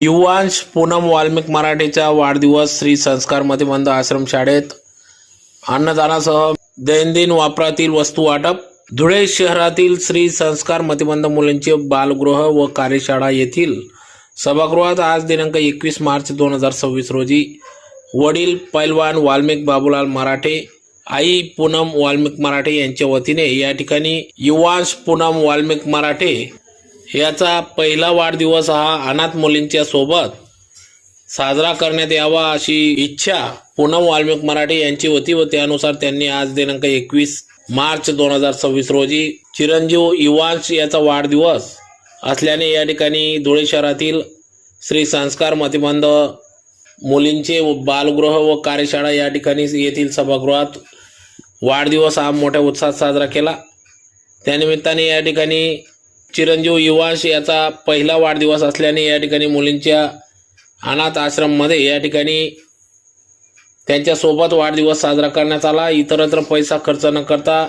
युवांश पूनम वाल्मिक मराठेचा वाढदिवस श्री संस्कार मतिमंद आश्रमशाळेत अन्नदानासह दैनंदिन वापरातील वस्तू वाटप। धुळे शहरातील श्री संस्कार मतिमंद मुलांचे बालगृह व कार्यशाळा येथील सभागृहात आज दिनांक 21 मार्च 2026 रोजी वडील पैलवान वाल्मिक बाबूलाल मराठे, आई पूनम वाल्मिक मराठे यांच्या वतीने या ठिकाणी युवांश पूनम वाल्मिक मराठे याचा पहिला वाढदिवस हा अनाथ मुलींच्या सोबत साजरा करण्यात यावा अशी इच्छा पूनम वाल्मिक मराठे यांची होती व त्यानुसार त्यांनी आज दिनांक 21 मार्च 2026 रोजी चिरंजीव युवांश याचा वाढदिवस असल्याने या ठिकाणी धुळे शहरातील श्री संस्कार मतिमंद मुलींचे बालगृह व कार्यशाळा या ठिकाणी येथील सभागृहात वाढदिवस हा मोठ्या उत्साहात साजरा केला। त्यानिमित्ताने या ठिकाणी चिरंजीव युवांश याचा पहिला वाढदिवस असल्याने या ठिकाणी मुलींच्या अनाथ आश्रममध्ये या ठिकाणी त्यांच्या सोबत वाढदिवस साजरा करण्यात आला। इतरत्र पैसा खर्च न करता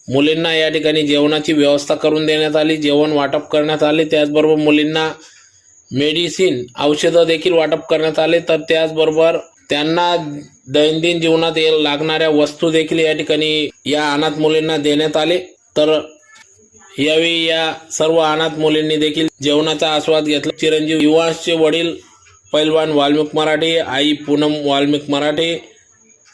मुलींना या ठिकाणी जेवणाची व्यवस्था करून देण्यात आली, जेवण वाटप करण्यात आले। त्याचबरोबर मुलींना मेडिसिन औषधं देखील वाटप करण्यात आले। तर त्याचबरोबर त्यांना दैनंदिन जीवनात लागणाऱ्या वस्तू देखील या ठिकाणी या अनाथ मुलींना देण्यात आले। तर यावेळी या सर्व अनाथ मुलींनी देखील जेवणाचा आस्वाद घेतला। चिरंजीव युवांशचे वडील पैलवान वाल्मिक मराठे, आई पूनम वाल्मिक मराठे,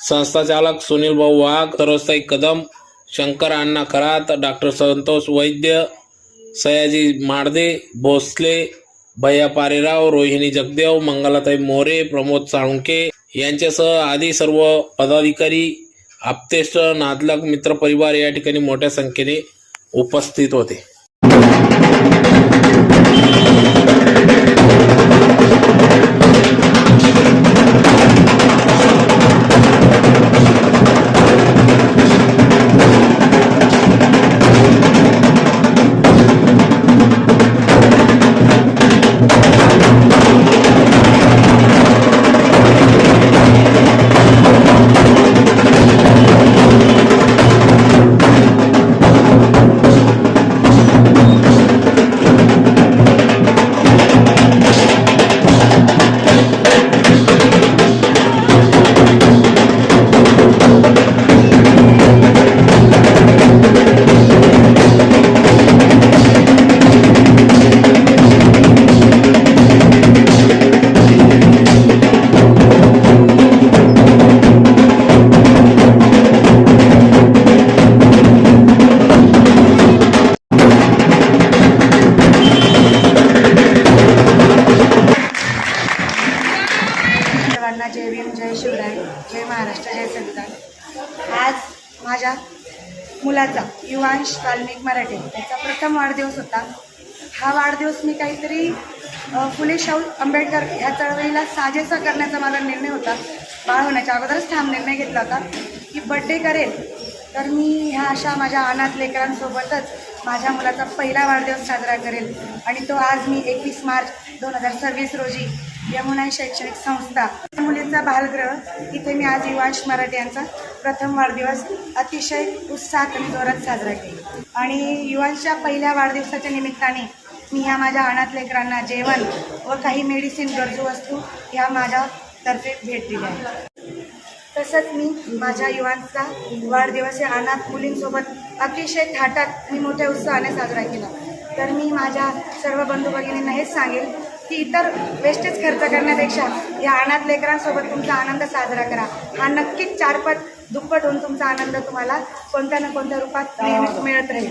संस्थाचालक सुनील भाऊ वाघ, सर्वस्ताई कदम, शंकर अण्णा खरात, डॉक्टर संतोष वैद्य, सयाजी माडदे, भोसले, भैया पारेराव, रोहिणी जगदेव, मंगलाताई मोरे, प्रमोद साळुंके यांच्यासह आदी सर्व पदाधिकारी, आप्तेष्ट, नातलग, मित्रपरिवार या ठिकाणी मोठ्या संख्येने उपस्थित होते। जय भीम, जय शिवराय, जय महाराष्ट्र, जय संविधान। आज माझ्या मुलाचा युवांश वाल्मिक मराठे याचा प्रथम वाढदिवस होता। हा वाढदिवस मी काहीतरी फुले शाहू आंबेडकर ह्या चळवळीला साजेसा करण्याचा माझा निर्णय होता। बाळ होण्याच्या अगोदरच ठाम निर्णय घेतला होता की बड्डे करेल तर मी ह्या अशा माझ्या अनाथ लेकरांसोबतच माझ्या मुलाचा पहिला वाढदिवस साजरा करेल। आणि तो आज मी 21 मार्च 2026 रोजी यमुना शैक्षणिक संस्था मुलींचा बालगृह इथे मी आज युवांश मराठे यांचा प्रथम वाढदिवस अतिशय उत्साहात आणि जोरात साजरा केला। आणि युवांशच्या पहिल्या वाढदिवसाच्या निमित्ताने मी ह्या माझ्या अनाथ लेकरांना जेवण व काही मेडिसिन गरजू वस्तू ह्या माझ्यातर्फे भेट दिल्या आहेत। तसंच मी माझ्या युवांचा वाढदिवस या अनाथ मुलींसोबत अतिशय थाटात आणि मोठ्या उत्साहाने साजरा केला। तर मी माझ्या सर्व बंधू भगिनींना हेच सांगेल की इतर वेस्टेज खर्च करण्यापेक्षा या अनाथ लेकरांसोबत तुमचा आनंद साजरा करा। हा नक्कीच 4 पट दुप्पट होऊन तुमचा आनंद तुम्हाला कोणत्या ना कोणत्या रूपात नेहमीच मिळत राहील।